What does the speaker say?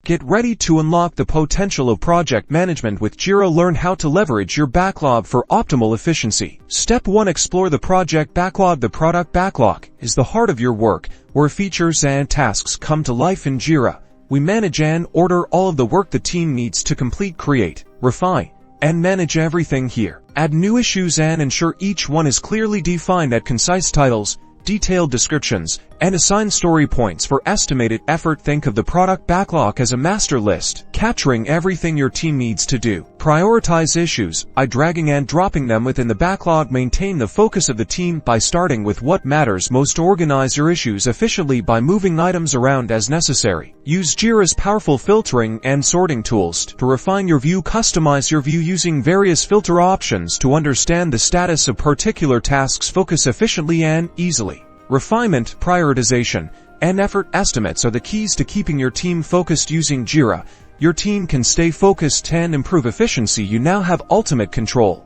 Get ready to unlock the potential of project management with Jira. Learn how to leverage your backlog for optimal efficiency. Step 1. Explore the project backlog. The product backlog is the heart of your work, where features and tasks come to life. In Jira, we manage and order all of the work the team needs to complete, create, refine, and manage everything here. Add new issues and ensure each one is clearly defined. Add concise titles, detailed descriptions, and assign story points for estimated effort. Think of the product backlog as a master list, capturing everything your team needs to do. Prioritize issues by dragging and dropping them within the backlog. Maintain the focus of the team by starting with what matters most. Organize your issues efficiently by moving items around as necessary. Use Jira's powerful filtering and sorting tools to refine your view. Customize your view using various filter options to understand the status of particular tasks. Focus efficiently and easily. Refinement, prioritization, and effort estimates are the keys to keeping your team focused. Using Jira, your team can stay focused and improve efficiency. You now have ultimate control.